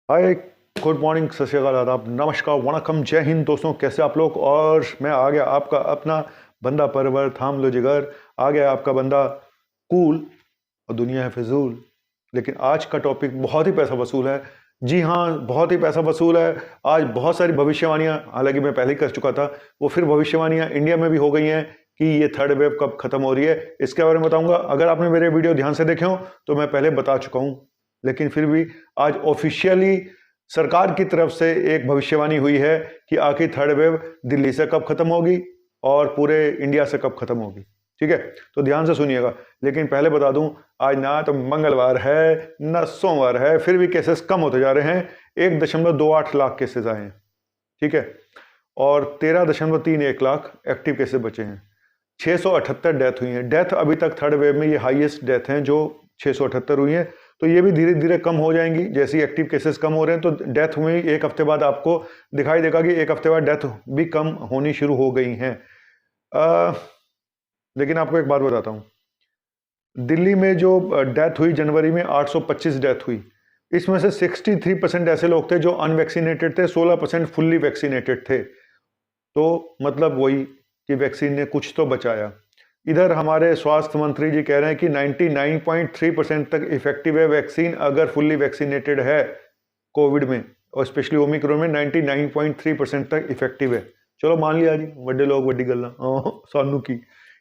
हाय, good morning, सत श्री अकाल, आदाब, नमस्कार, वणकम, जय हिंद दोस्तों। कैसे आप लोग? और मैं आ गया आपका अपना बंदा परवर, थाम लो जिगर। आ गया आपका बंदा कूल। और दुनिया है फिजूल। लेकिन आज का टॉपिक बहुत ही पैसा वसूल है। जी हाँ, बहुत ही पैसा वसूल है। आज बहुत सारी भविष्यवाणियां, हालांकि मैं पहले ही कर चुका था, वो फिर भविष्यवाणियां इंडिया में भी हो गई हैं कि ये थर्ड वेव कब खत्म हो रही है। इसके बारे में बताऊंगा। अगर आपने मेरे वीडियो ध्यान से देखे हो तो मैं पहले बता चुका हूं, लेकिन फिर भी आज ऑफिशियली सरकार की तरफ से एक भविष्यवाणी हुई है कि आखिर थर्ड वेव दिल्ली से कब खत्म होगी और पूरे इंडिया से कब खत्म होगी। ठीक है, तो ध्यान से सुनिएगा। लेकिन पहले बता दूं, आज ना तो मंगलवार है ना सोमवार है, फिर भी केसेस कम होते जा रहे हैं। 1.28 लाख केसेस आए हैं। ठीक है, और 13.31 लाख एक्टिव केसेस बचे हैं। 678 डेथ हुई हैं। डेथ अभी तक थर्ड वेव में ये हाईएस्ट डेथ हैं जो 678 हुई हैं। तो ये भी धीरे धीरे कम हो जाएंगी जैसे एक्टिव केसेस कम हो रहे हैं। तो डेथ हुई एक हफ्ते बाद आपको दिखाई देगा कि एक हफ्ते बाद डेथ भी कम होनी शुरू हो गई हैं। लेकिन आपको एक बात बताता हूँ, दिल्ली में जो डेथ हुई जनवरी में 825 डेथ हुई, इसमें से 63% ऐसे लोग थे जो अनवैक्सीनेटेड थे, 16% फुल्ली वैक्सीनेटेड थे। तो मतलब वही कि वैक्सीन ने कुछ तो बचाया। इधर हमारे स्वास्थ्य मंत्री जी कह रहे हैं कि 99.3% तक इफेक्टिव है वैक्सीन अगर फुल्ली वैक्सीनेटेड है कोविड में, और स्पेशली ओमिक्रॉन में 99.3% तक इफेक्टिव है। चलो मान लिया जी, बड़े लोग बड़ी गल्ला सानू की।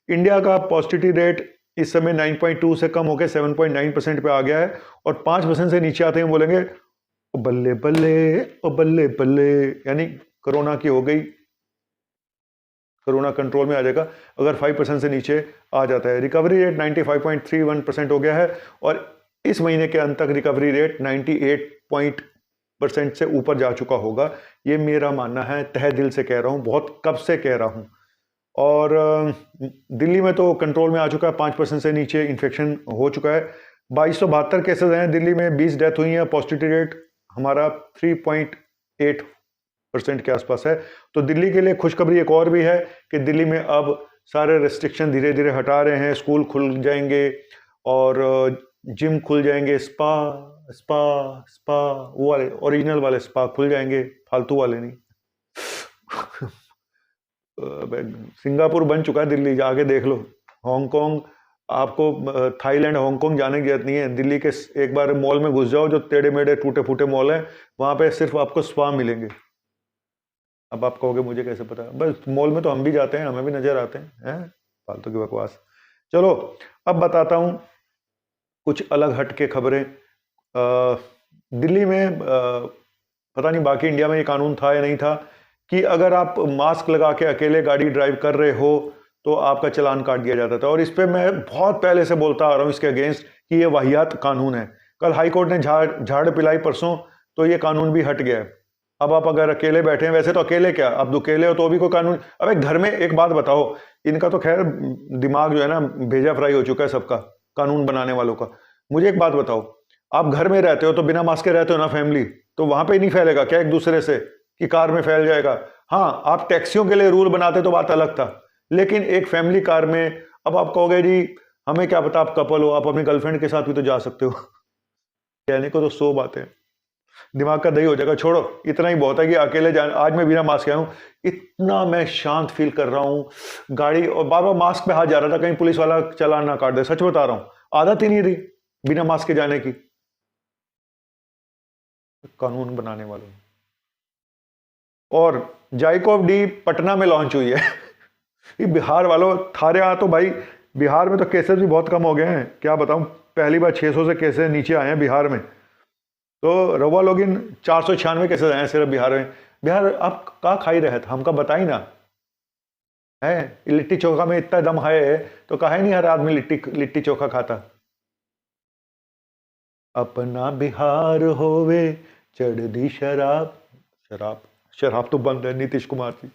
इंडिया का पॉजिटिविटी रेट इस समय 9.2 से कम होकर 7.9% पे आ गया है, और 5% से नीचे आते हैं बोलेंगे ओ बल्ले बल्ले, ओ बल्ले बल्ले, यानी कोरोना की हो गई, कोरोना कंट्रोल में आ जाएगा अगर 5% से नीचे आ जाता है। रिकवरी रेट 95.31% हो गया है, और इस महीने के अंत तक रिकवरी रेट 98% से ऊपर जा चुका होगा। ये मेरा मानना है, तहे दिल से कह रहा हूँ, बहुत कब से कह रहा हूँ। और दिल्ली में तो कंट्रोल में आ चुका है, 5% से नीचे इन्फेक्शन हो चुका है। 2272 केसेज हैं दिल्ली में, 20 डेथ हुई हैं। पॉजिटिविटी रेट हमारा 3.8% के आसपास है। तो दिल्ली के लिए खुशखबरी एक और भी है कि दिल्ली में अब सारे रेस्ट्रिक्शन धीरे धीरे हटा रहे हैं। स्कूल खुल जाएंगे और जिम खुल जाएंगे, स्पा स्पा स्पा, वो वाले ओरिजिनल वाले स्पा खुल जाएंगे, फालतू वाले नहीं। सिंगापुर बन चुका है, दिल्ली आगे देख लो। हांगकांग, आपको थाईलैंड हांगकांग जाने की जरूरत नहीं है। दिल्ली के एक बार मॉल में घुस जाओ, जो टेढ़े मेढ़े टूटे फूटे मॉल हैं, वहां पे सिर्फ आपको स्पा मिलेंगे। अब आप कहोगे मुझे कैसे पता? बस मॉल में तो हम भी जाते हैं, हमें भी नजर आते हैं। फालतू की बकवास। चलो अब बताता हूं कुछ अलग हट के खबरें। दिल्ली में पता नहीं बाकी इंडिया में ये कानून था या नहीं था कि अगर आप मास्क लगा के अकेले गाड़ी ड्राइव कर रहे हो तो आपका चालान काट दिया जाता था। और इस पे मैं बहुत पहले से बोलता आ रहा हूं इसके अगेंस्ट कि ये वाहियात कानून है। कल हाई कोर्ट ने झाड़ पिलाई परसों, तो ये कानून भी हट गया है। अब आप अगर अकेले बैठे हैं, वैसे तो अकेले क्या, अब अकेले हो तो भी कोई कानून। अब एक घर में एक बात बताओ, इनका तो खैर दिमाग जो है ना भेजा फ्राई हो चुका है सबका, कानून बनाने वालों का। मुझे एक बात बताओ, आप घर में रहते हो तो बिना मास्क के रहते हो ना फैमिली, तो वहां पे नहीं फैलेगा क्या एक दूसरे से कि कार में फैल जाएगा? हाँ, आप टैक्सियों के लिए रूल बनाते तो बात अलग था, लेकिन एक फैमिली कार में, अब आप कहोगे जी हमें क्या पता आप कपल हो, आप अपनी गर्लफ्रेंड के साथ भी तो जा सकते हो। कहने को तो 100 बातें, दिमाग का दही हो जाएगा। छोड़ो, इतना ही बहुत है कि अकेले जान। आज मैं बिना मास्क आया हूं, इतना मैं शांत फील कर रहा हूं। गाड़ी और बार बार मास्क पे हाथ जा रहा था, कहीं पुलिस वाला चालान ना काट दे। सच बता रहा हूं, आदत ही नहीं रही बिना मास्क के जाने की। कानून बनाने वालों। और जाइकोव डी पटना में लॉन्च हुई है। ये बिहार वालों, थारे यहाँ तो भाई बिहार में तो केसेस भी बहुत कम हो गए हैं। क्या बताऊं, पहली बार 600 से केसेस नीचे आए हैं बिहार में। तो रवा लोग इन 496 केसेस आए हैं सिर्फ बिहार में। बिहार आप कहाँ खाई रहे थे, हमका बताई ना है। लिट्टी चोखा में इतना दम है तो कहा नहीं हर आदमी लिट्टी चोखा खाता। अपना बिहार होवे चढ़ दी शराब, शराब शराब तो बंद है नीतीश कुमार जी।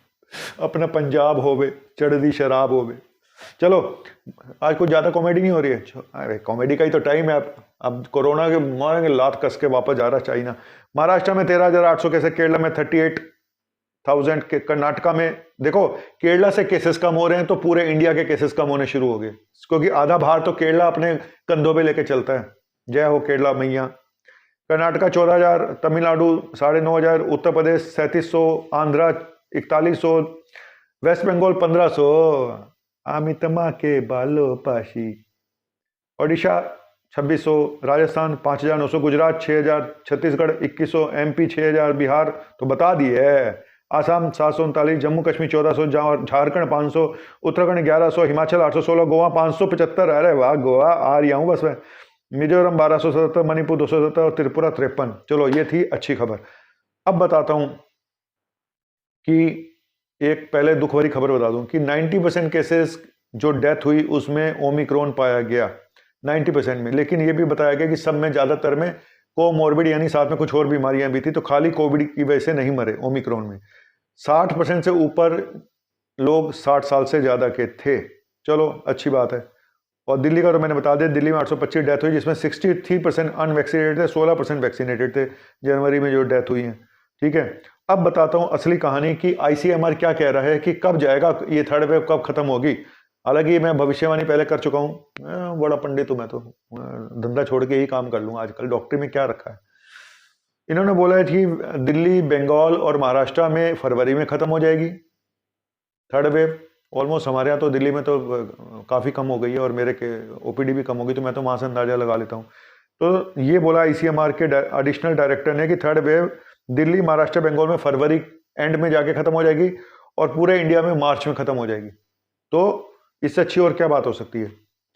अपना पंजाब होवे चढ़ दी शराब होवे। चलो आज कुछ ज्यादा कॉमेडी नहीं हो रही है। अरे कॉमेडी का ही तो टाइम है। अब कोरोना के मारेंगे लात कस के वापस जा रहा चाइना। महाराष्ट्र में 13,800 केसेस, केरला में 38,000 के, कर्नाटका में देखो केरला से केसेस कम हो रहे हैं तो पूरे इंडिया के केसेस कम होने शुरू हो गए, क्योंकि आधा भार तो केरला अपने कंधों पे लेके चलता है। जय हो केरला मैया। कर्नाटका 14,000, तमिलनाडु 9,500, उत्तर प्रदेश 3700, आंध्रा 4100, वेस्ट बंगाल 1500, आमितमा के बालो पाशी, ओडिशा 2600, राजस्थान 5,900, गुजरात 6,000, छत्तीसगढ़ 2100, MP 6,000, बिहार तो बता दिए, आसाम 739, जम्मू कश्मीर 1400, झारखंड 500, उत्तराखंड 1100, हिमाचल 816, गोवा 575, अरे वाह गोवा आ रही हूँ बस मैं, मिजोरम 1277, मणिपुर 270 और त्रिपुरा 53। चलो ये थी अच्छी खबर। अब बताता हूँ कि एक पहले दुख भरी खबर बता दूं कि 90% केसेस जो डेथ हुई उसमें ओमिक्रॉन पाया गया 90% में, लेकिन ये भी बताया गया कि सब में ज़्यादातर में कोमोर्बिड यानी साथ में कुछ और बीमारियां भी थी, तो खाली कोविड की वजह से नहीं मरे ओमिक्रॉन में। 60% से ऊपर लोग 60 साल से ज़्यादा के थे, चलो अच्छी बात है। और दिल्ली का तो मैंने बता दिया, दिल्ली में 825 डेथ हुई, जिसमें 63% अनवैक्सीनेटेड थे, 16% वैक्सीनेटेड थे जनवरी में जो डेथ हुई है। ठीक है, अब बताता हूँ असली कहानी कि ICMR क्या कह रहा है कि कब जाएगा ये थर्ड वेव, कब खत्म होगी। हालांकि मैं भविष्यवाणी पहले कर चुका हूँ, बड़ा पंडित हूँ मैं, तो धंधा छोड़ के ही काम कर लूँगा, आजकल डॉक्टरी में क्या रखा है। इन्होंने बोला है कि दिल्ली, बंगाल और महाराष्ट्र में फरवरी में खत्म हो जाएगी थर्ड वेव। ऑलमोस्ट हमारे यहाँ तो दिल्ली में तो काफ़ी कम हो गई है और मेरे के OPD भी कम हो गई, तो मैं तो वहाँ से अंदाजा लगा लेता हूँ। तो ये बोला ICMR के एडिशनल डायरेक्टर ने कि थर्ड वेव दिल्ली, महाराष्ट्र, बंगाल में फरवरी एंड में जाके खत्म हो जाएगी और पूरे इंडिया में मार्च में खत्म हो जाएगी। तो इससे अच्छी और क्या बात हो सकती है।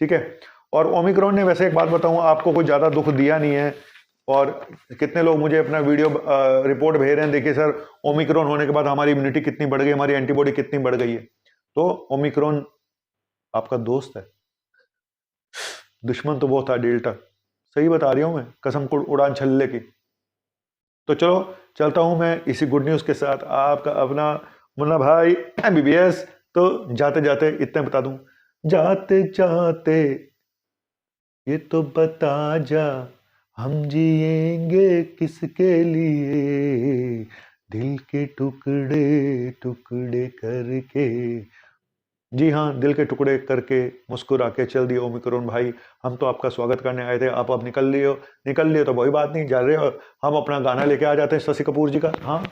ठीक है, और ओमिक्रॉन ने वैसे एक बात बताऊं आपको, कोई ज़्यादा दुख दिया नहीं है। और कितने लोग मुझे अपना वीडियो रिपोर्ट भेज रहे हैं, देखिए सर ओमिक्रॉन होने के बाद हमारी इम्यूनिटी कितनी बढ़ गई, हमारी एंटीबॉडी कितनी बढ़ गई है। तो ओमिक्रॉन आपका दोस्त है, दुश्मन तो बहुत था डेल्टा, सही बता रही हूँ मैं, कसम को उड़ान छल्ले की। तो चलो चलता हूँ मैं इसी गुड न्यूज़ के साथ, आपका अपना मुन्ना भाई MBBS। तो जाते जाते इतना बता दूं, जाते जाते ये तो बता जा, हम जिएंगे किसके लिए, दिल के टुकड़े टुकड़े करके। जी हाँ, दिल के टुकड़े करके मुस्कुरा के चल दिए ओमिक्रॉन भाई, हम तो आपका स्वागत करने आए थे, आप अब निकल लिए तो कोई बात नहीं, जा रहे हो, हम अपना गाना लेके आ जाते हैं शशि कपूर जी का। हाँ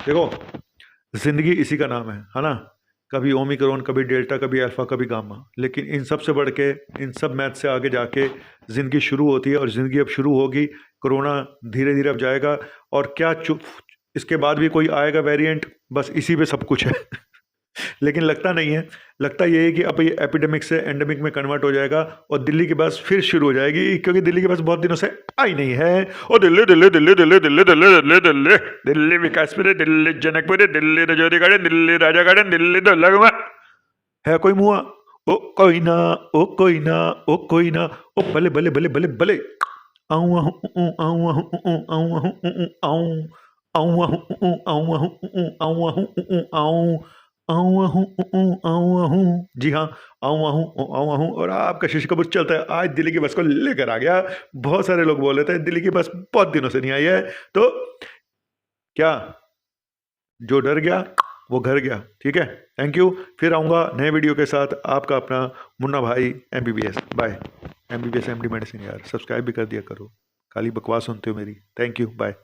देखो, जिंदगी इसी का नाम है ना, कभी ओमिक्रॉन, कभी डेल्टा, कभी अल्फा, कभी गामा, लेकिन इन सब से बढ़ के, इन सब मैथ से आगे जाके जिंदगी शुरू होती है। और जिंदगी अब शुरू होगी, कोरोना धीरे धीरे अब जाएगा, और क्या इसके बाद भी कोई आएगा वेरिएंट, बस इसी पे सब कुछ है। लेकिन लगता नहीं है, लगता ये है कि अब ये एपिडेमिक से एंडेमिक में कन्वर्ट हो जाएगा और दिल्ली की बस फिर शुरू हो जाएगी, क्योंकि दिल्ली की बस बहुत दिनों से आई नहीं है। और दिल्ली दिल्ली दिल्ली दिल्ली दिल्ली दिल्ली दिल्ली दिल्ली दिल्ली विकासपुरी, दिल्ली जनकपुरी, दिल्ली रजौरी गार्डन, दिल्ली राजा गार्डन, दिल्ली दुल्लगमा है कोई मुआ, ओ कोई ना, ओ कोई ना, ओ कोई ना, ओ भले भले भले भले भले, आऊँ आऊँ आऊँ आऊँ आऊँ आऊँ आऊँ आऊँ। जी हाँ, आऊँ। और आपका शशि कपूर चलता है, आज दिल्ली की बस को लेकर आ गया। बहुत सारे लोग बोल रहे थे दिल्ली की बस बहुत दिनों से नहीं आई है, तो क्या जो डर गया वो घर गया। ठीक है, थैंक यू, फिर आऊँगा नए वीडियो के साथ, आपका अपना Munna Bhai MBBS। Bye. MBBS MD medicine यार, सब्सक्राइब भी कर दिया करो, खाली बकवास सुनते हो मेरी। Thank you, bye.